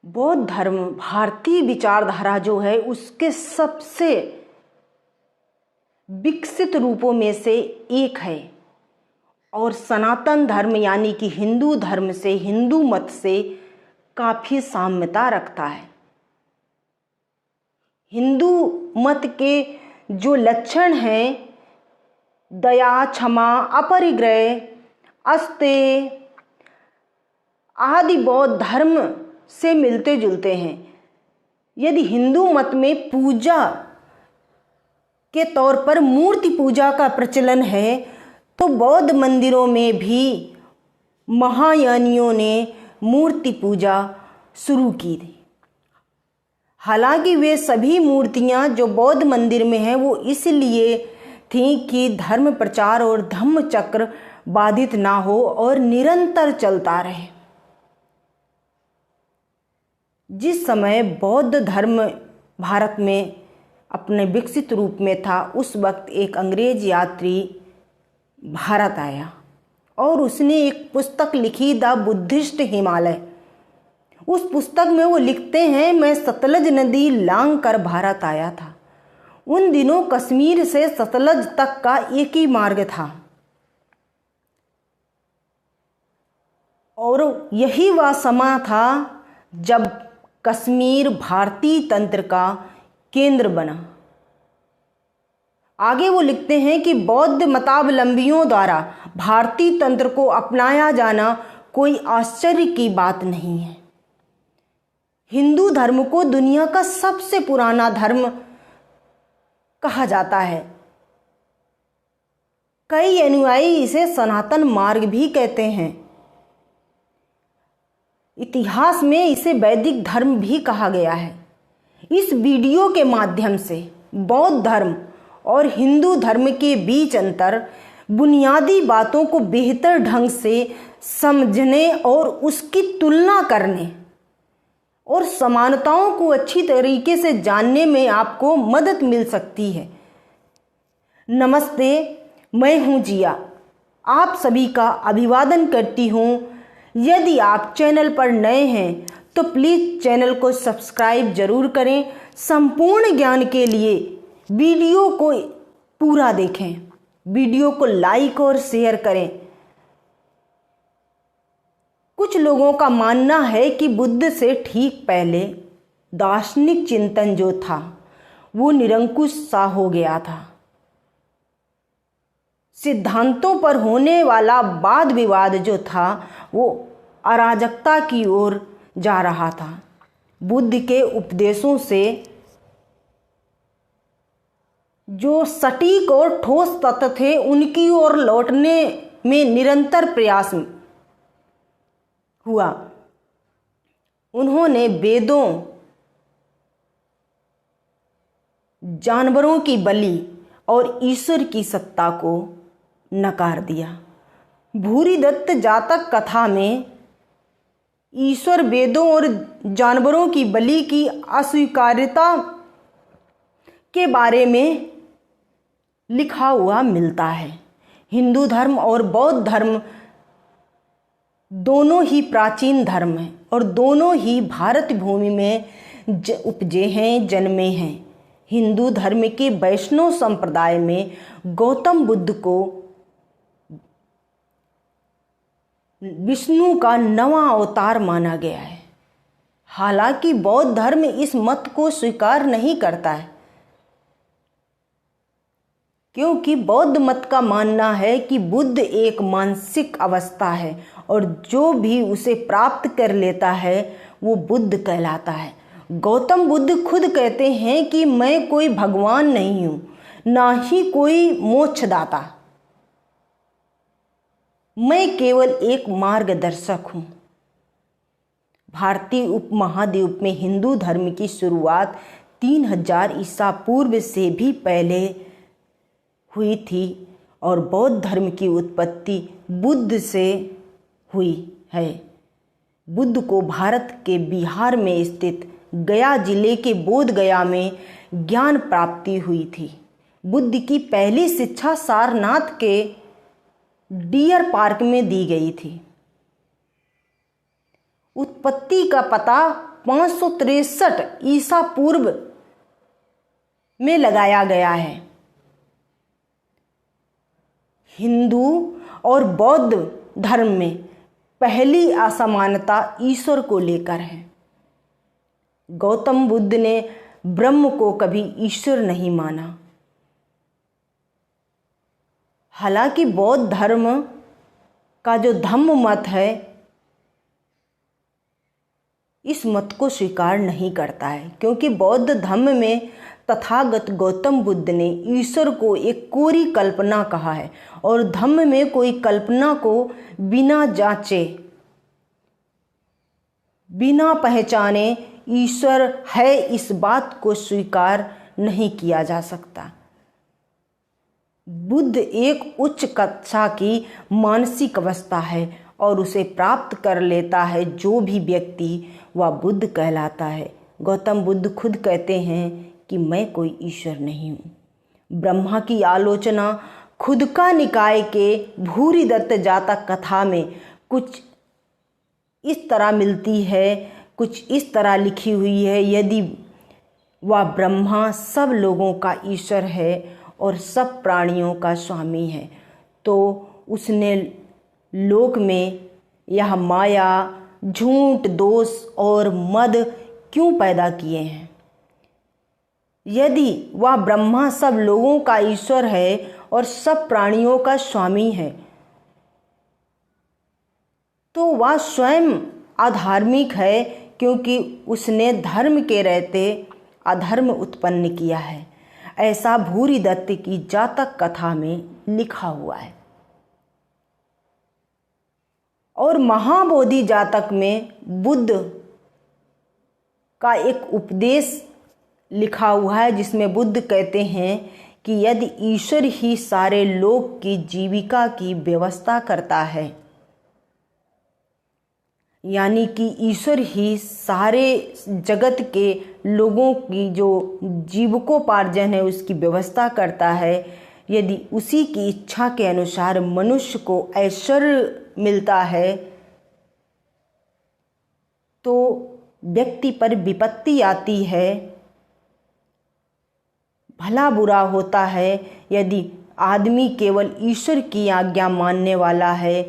बौद्ध धर्म भारतीय विचारधारा जो है उसके सबसे विकसित रूपों में से एक है और सनातन धर्म यानी कि हिंदू धर्म से, हिंदू मत से काफ़ी साम्यता रखता है। हिंदू मत के जो लक्षण हैं दया, क्षमा, अपरिग्रह, अस्तेय आदि बौद्ध धर्म से मिलते जुलते हैं। यदि हिंदू मत में पूजा के तौर पर मूर्ति पूजा का प्रचलन है तो बौद्ध मंदिरों में भी महायानियों ने मूर्ति पूजा शुरू की थी। हालांकि वे सभी मूर्तियां जो बौद्ध मंदिर में हैं वो इसलिए थीं कि धर्म प्रचार और धम्म चक्र बाधित ना हो और निरंतर चलता रहे। जिस समय बौद्ध धर्म भारत में अपने विकसित रूप में था उस वक्त एक अंग्रेज यात्री भारत आया और उसने एक पुस्तक लिखी द बुद्धिस्ट हिमालय। उस पुस्तक में वो लिखते हैं, मैं सतलज नदी लांग कर भारत आया था। उन दिनों कश्मीर से सतलज तक का एक ही मार्ग था और यही वह समय था जब कश्मीर भारतीय तंत्र का केंद्र बना। आगे वो लिखते हैं कि बौद्ध मतावलंबियों द्वारा भारतीय तंत्र को अपनाया जाना कोई आश्चर्य की बात नहीं है। हिंदू धर्म को दुनिया का सबसे पुराना धर्म कहा जाता है। कई अनुयायी इसे सनातन मार्ग भी कहते हैं। इतिहास में इसे वैदिक धर्म भी कहा गया है। इस वीडियो के माध्यम से बौद्ध धर्म और हिंदू धर्म के बीच अंतर, बुनियादी बातों को बेहतर ढंग से समझने और उसकी तुलना करने और समानताओं को अच्छी तरीके से जानने में आपको मदद मिल सकती है। नमस्ते, मैं हूं जिया। आप सभी का अभिवादन करती हूं। यदि आप चैनल पर नए हैं तो प्लीज़ चैनल को सब्सक्राइब जरूर करें। संपूर्ण ज्ञान के लिए वीडियो को पूरा देखें, वीडियो को लाइक और शेयर करें। कुछ लोगों का मानना है कि बुद्ध से ठीक पहले दार्शनिक चिंतन जो था वो निरंकुश सा हो गया था। सिद्धांतों पर होने वाला वाद विवाद जो था वो अराजकता की ओर जा रहा था। बुद्ध के उपदेशों से जो सटीक और ठोस तत्व थे उनकी ओर लौटने में निरंतर प्रयास हुआ। उन्होंने वेदों, जानवरों की बलि और ईश्वर की सत्ता को नकार दिया। भूरिदत्त जातक कथा में ईश्वर, वेदों और जानवरों की बलि की अस्वीकार्यता के बारे में लिखा हुआ मिलता है। हिंदू धर्म और बौद्ध धर्म दोनों ही प्राचीन धर्म हैं और दोनों ही भारत भूमि में उपजे हैं, जन्मे हैं। हिंदू धर्म के वैष्णव संप्रदाय में गौतम बुद्ध को विष्णु का नवा अवतार माना गया है। हालांकि बौद्ध धर्म इस मत को स्वीकार नहीं करता है, क्योंकि बौद्ध मत का मानना है कि बुद्ध एक मानसिक अवस्था है और जो भी उसे प्राप्त कर लेता है वो बुद्ध कहलाता है। गौतम बुद्ध खुद कहते हैं कि मैं कोई भगवान नहीं हूँ, ना ही कोई मोक्षदाता, मैं केवल एक मार्गदर्शक हूँ। भारतीय उपमहाद्वीप में हिंदू धर्म की शुरुआत 3000 ईसा पूर्व से भी पहले हुई थी और बौद्ध धर्म की उत्पत्ति बुद्ध से हुई है। बुद्ध को भारत के बिहार में स्थित गया जिले के बोध गया में ज्ञान प्राप्ति हुई थी। बुद्ध की पहली शिक्षा सारनाथ के डियर पार्क में दी गई थी। उत्पत्ति का पता 563 ईसा पूर्व में लगाया गया है। हिंदू और बौद्ध धर्म में पहली असमानता ईश्वर को लेकर है। गौतम बुद्ध ने ब्रह्म को कभी ईश्वर नहीं माना। हालांकि बौद्ध धर्म का जो धम्म मत है इस मत को स्वीकार नहीं करता है, क्योंकि बौद्ध धर्म में तथागत गौतम बुद्ध ने ईश्वर को एक कोरी कल्पना कहा है और धम्म में कोई कल्पना को बिना जांचे बिना पहचाने ईश्वर है इस बात को स्वीकार नहीं किया जा सकता। बुद्ध एक उच्च कक्षा की मानसिक अवस्था है और उसे प्राप्त कर लेता है जो भी व्यक्ति वह बुद्ध कहलाता है। गौतम बुद्ध खुद कहते हैं कि मैं कोई ईश्वर नहीं हूँ। ब्रह्मा की आलोचना खुद का निकाय के भूरिदत्त जातक कथा में कुछ इस तरह मिलती है, कुछ इस तरह लिखी हुई है, यदि वह ब्रह्मा सब लोगों का ईश्वर है और सब प्राणियों का स्वामी है तो उसने लोक में यह माया, झूठ, दोष और मद क्यों पैदा किए हैं। यदि वह ब्रह्मा सब लोगों का ईश्वर है और सब प्राणियों का स्वामी है तो वह स्वयं अधार्मिक है, क्योंकि उसने धर्म के रहते अधर्म उत्पन्न किया है। ऐसा भूरिदत्त की जातक कथा में लिखा हुआ है। और महाबोधि जातक में बुद्ध का एक उपदेश लिखा हुआ है जिसमें बुद्ध कहते हैं कि यदि ईश्वर ही सारे लोक की जीविका की व्यवस्था करता है, यानी कि ईश्वर ही सारे जगत के लोगों की जो जीविकोपार्जन है उसकी व्यवस्था करता है, यदि उसी की इच्छा के अनुसार मनुष्य को ऐश्वर्य मिलता है तो व्यक्ति पर विपत्ति आती है, भला बुरा होता है। यदि आदमी केवल ईश्वर की आज्ञा मानने वाला है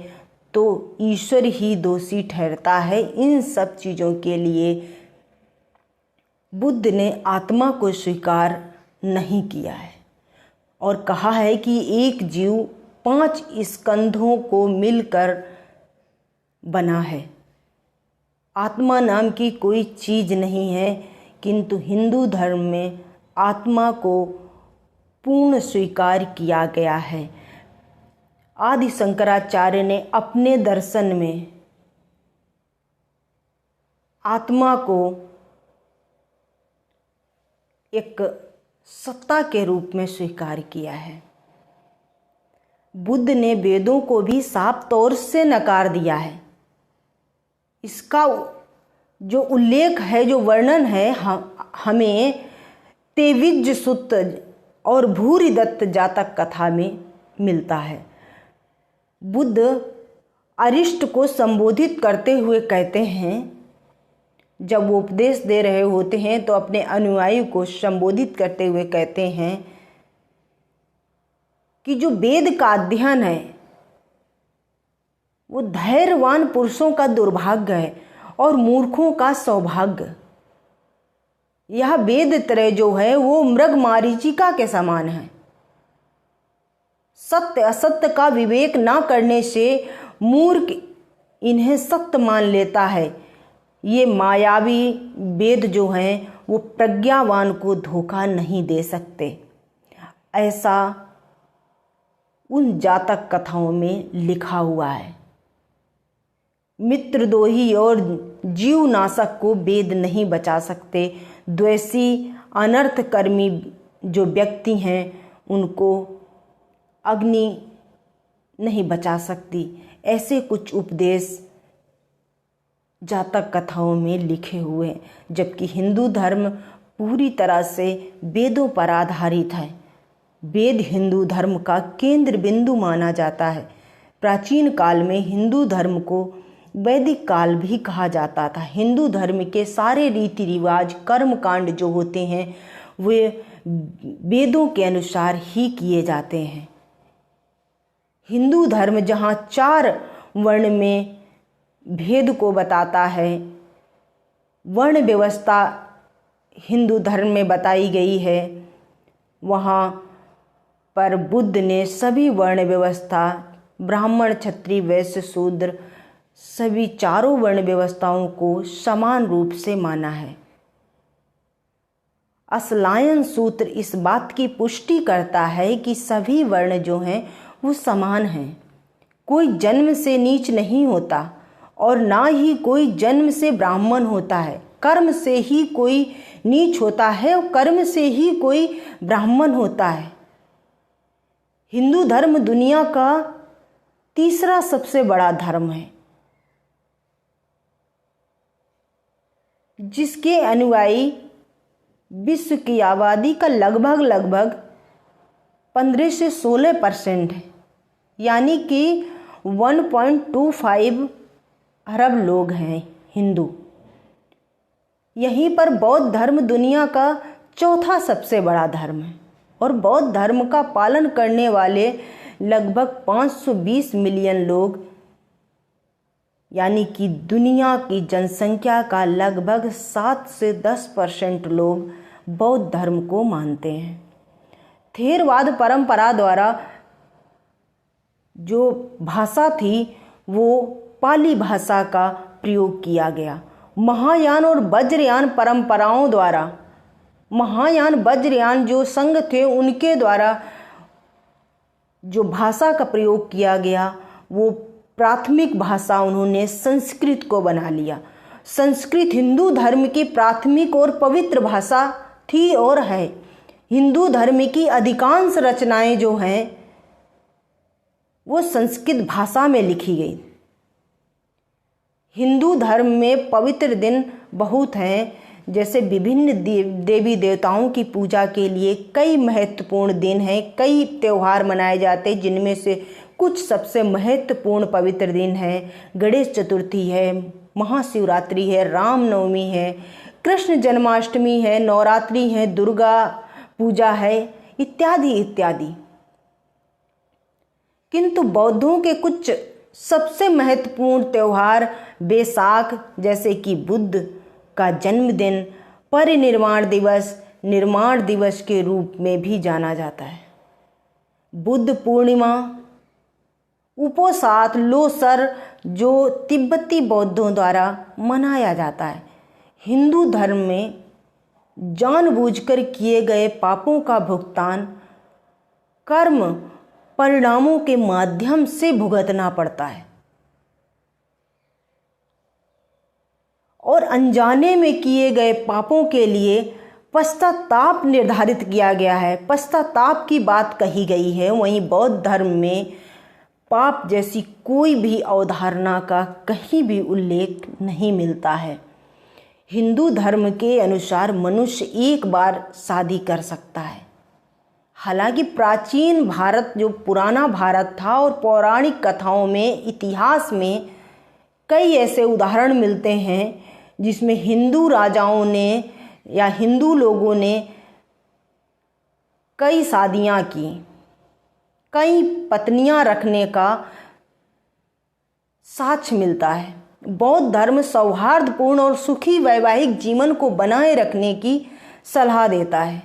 तो ईश्वर ही दोषी ठहरता है। इन सब चीज़ों के लिए बुद्ध ने आत्मा को स्वीकार नहीं किया है और कहा है कि एक जीव 5 स्कंधों को मिलकर बना है। आत्मा नाम की कोई चीज़ नहीं है, किंतु हिंदू धर्म में आत्मा को पूर्ण स्वीकार किया गया है। आदि शंकराचार्य ने अपने दर्शन में आत्मा को एक सत्ता के रूप में स्वीकार किया है। बुद्ध ने वेदों को भी साफ तौर से नकार दिया है। इसका जो उल्लेख है, जो वर्णन है, हमें तेविज्य सुत्त और भूरिदत्त जातक कथा में मिलता है। बुद्ध अरिष्ट को संबोधित करते हुए कहते हैं, जब वो उपदेश दे रहे होते हैं तो अपने अनुयायी को संबोधित करते हुए कहते हैं कि जो वेद का अध्ययन है वो धैर्यवान पुरुषों का दुर्भाग्य है और मूर्खों का सौभाग्य। यह वेद त्रय जो है वो मृग मारीचिका के समान है। सत्य असत्य का विवेक ना करने से मूर्ख इन्हें सत्य मान लेता है। ये मायावी वेद जो हैं वो प्रज्ञावान को धोखा नहीं दे सकते। ऐसा उन जातक कथाओं में लिखा हुआ है। मित्रद्रोही और जीवनाशक को वेद नहीं बचा सकते। द्वेषी अनर्थकर्मी जो व्यक्ति हैं उनको अग्नि नहीं बचा सकती। ऐसे कुछ उपदेश जातक कथाओं में लिखे हुए हैं, जबकि हिंदू धर्म पूरी तरह से वेदों पर आधारित है। वेद हिंदू धर्म का केंद्र बिंदु माना जाता है। प्राचीन काल में हिंदू धर्म को वैदिक काल भी कहा जाता था। हिंदू धर्म के सारे रीति रिवाज, कर्म कांड जो होते हैं वे वेदों के अनुसार ही किए जाते हैं। हिंदू धर्म जहाँ 4 वर्ण में भेद को बताता है, वर्ण व्यवस्था हिंदू धर्म में बताई गई है, वहाँ पर बुद्ध ने सभी वर्ण व्यवस्था, ब्राह्मण, क्षत्रिय, वैश्य, शूद्र, सभी चारों वर्ण व्यवस्थाओं को समान रूप से माना है। असलायन सूत्र इस बात की पुष्टि करता है कि सभी वर्ण जो हैं वो समान हैं। कोई जन्म से नीच नहीं होता और ना ही कोई जन्म से ब्राह्मण होता है। कर्म से ही कोई नीच होता है और कर्म से ही कोई ब्राह्मण होता है। हिंदू धर्म दुनिया का तीसरा सबसे बड़ा धर्म है, जिसके अनुयायी विश्व की आबादी का लगभग 15 से 16% है, यानी कि 1.25 अरब लोग हैं हिंदू। यहीं पर बौद्ध धर्म दुनिया का चौथा सबसे बड़ा धर्म है और बौद्ध धर्म का पालन करने वाले लगभग 520 मिलियन लोग, यानी कि दुनिया की जनसंख्या का लगभग 7 से 10% लोग बौद्ध धर्म को मानते हैं। थेरवाद परंपरा द्वारा जो भाषा थी वो पाली भाषा का प्रयोग किया गया। महायान और वज्रयान परंपराओं द्वारा, महायान वज्रयान जो संघ थे उनके द्वारा जो भाषा का प्रयोग किया गया वो प्राथमिक भाषा उन्होंने संस्कृत को बना लिया। संस्कृत हिंदू धर्म की प्राथमिक और पवित्र भाषा थी और है। हिंदू धर्म की अधिकांश रचनाएं जो हैं वो संस्कृत भाषा में लिखी गई। हिंदू धर्म में पवित्र दिन बहुत हैं, जैसे विभिन्न देवी देवताओं की पूजा के लिए कई महत्वपूर्ण दिन हैं, कई त्यौहार मनाए जाते हैं, जिनमें से कुछ सबसे महत्वपूर्ण पवित्र दिन हैं। गणेश चतुर्थी है, महाशिवरात्रि है, रामनवमी है, कृष्ण जन्माष्टमी है, नवरात्रि है, दुर्गा पूजा है, इत्यादि इत्यादि। किंतु बौद्धों के कुछ सबसे महत्वपूर्ण त्यौहार बैसाख, जैसे कि बुद्ध का जन्मदिन, परिनिर्वाण दिवस, निर्माण दिवस के रूप में भी जाना जाता है। बुद्ध पूर्णिमा, उपोषात, लोसर जो तिब्बती बौद्धों द्वारा मनाया जाता है। हिंदू धर्म में जानबूझकर किए गए पापों का भुगतान कर्म परिणामों के माध्यम से भुगतना पड़ता है और अनजाने में किए गए पापों के लिए पश्चाताप निर्धारित किया गया है, पश्चाताप की बात कही गई है। वहीं बौद्ध धर्म में पाप जैसी कोई भी अवधारणा का कहीं भी उल्लेख नहीं मिलता है। हिंदू धर्म के अनुसार मनुष्य एक बार शादी कर सकता है। हालांकि प्राचीन भारत जो पुराना भारत था और पौराणिक कथाओं में, इतिहास में कई ऐसे उदाहरण मिलते हैं जिसमें हिंदू राजाओं ने या हिंदू लोगों ने कई शादियां की, कई पत्नियां रखने का साक्ष्य मिलता है। बौद्ध धर्म सौहार्दपूर्ण और सुखी वैवाहिक जीवन को बनाए रखने की सलाह देता है।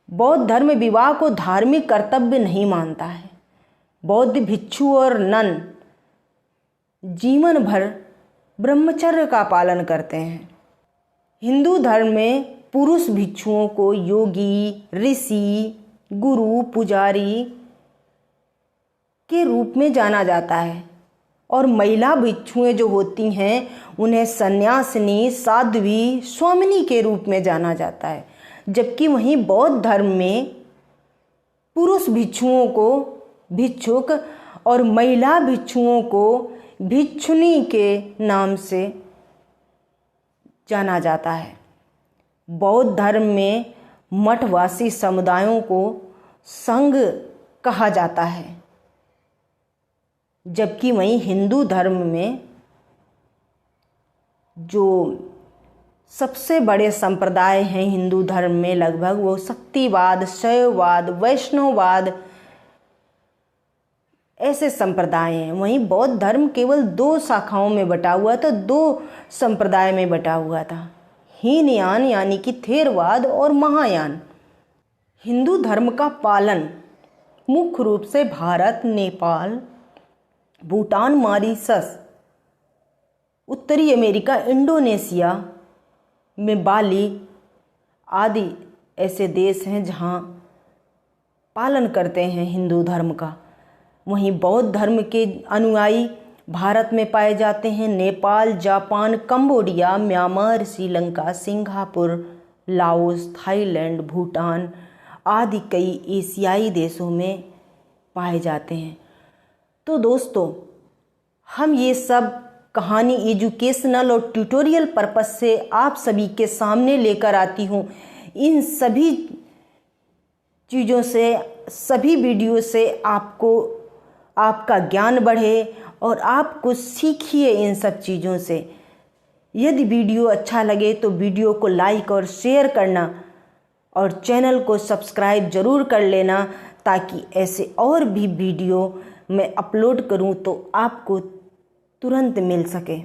बौद्ध धर्म विवाह को धार्मिक कर्तव्य नहीं मानता है। बौद्ध भिक्षु और नन जीवन भर ब्रह्मचर्य का पालन करते हैं। हिंदू धर्म में पुरुष भिक्षुओं को योगी, ऋषि, गुरु, पुजारी के रूप में जाना जाता है और महिला भिक्षुएं जो होती हैं उन्हें सन्यासिनी, साध्वी, स्वामिनी के रूप में जाना जाता है। जबकि वहीं बौद्ध धर्म में पुरुष भिक्षुओं को भिक्षुक और महिला भिक्षुओं को भिक्षुनी के नाम से जाना जाता है। बौद्ध धर्म में मठवासी समुदायों को संघ कहा जाता है, जबकि वहीं हिंदू धर्म में जो सबसे बड़े संप्रदाय हैं हिंदू धर्म में, लगभग वो शक्तिवाद, शैववाद, वैष्णववाद ऐसे संप्रदाय हैं। वहीं बौद्ध धर्म केवल 2 शाखाओं में बटा हुआ था, 2 संप्रदाय में बटा हुआ था, हीनयान यानी कि थेरवाद और महायान। हिंदू धर्म का पालन मुख्य रूप से भारत, नेपाल, भूटान, मॉरिशस, उत्तरी अमेरिका, इंडोनेशिया में बाली आदि ऐसे देश हैं जहाँ पालन करते हैं हिंदू धर्म का। वहीं बौद्ध धर्म के अनुयायी भारत में पाए जाते हैं। Nepal, Japan, Cambodia, Myanmar, Sri Lanka, Singapore, Laos, Thailand, Bhutan आदि कई एशियाई देशों में पाए जाते हैं। तो दोस्तों, हम ये सब कहानी एजुकेशनल और ट्यूटोरियल पर्पस से आप सभी के सामने लेकर आती हूँ। इन सभी चीज़ों से, सभी वीडियो से आपका ज्ञान बढ़े और आप कुछ सीखिए इन सब चीज़ों से। यदि वीडियो अच्छा लगे तो वीडियो को लाइक और शेयर करना और चैनल को सब्सक्राइब ज़रूर कर लेना, ताकि ऐसे और भी वीडियो मैं अपलोड करूं तो आपको तुरंत मिल सके।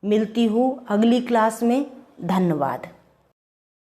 मिलती हूँ अगली क्लास में। धन्यवाद।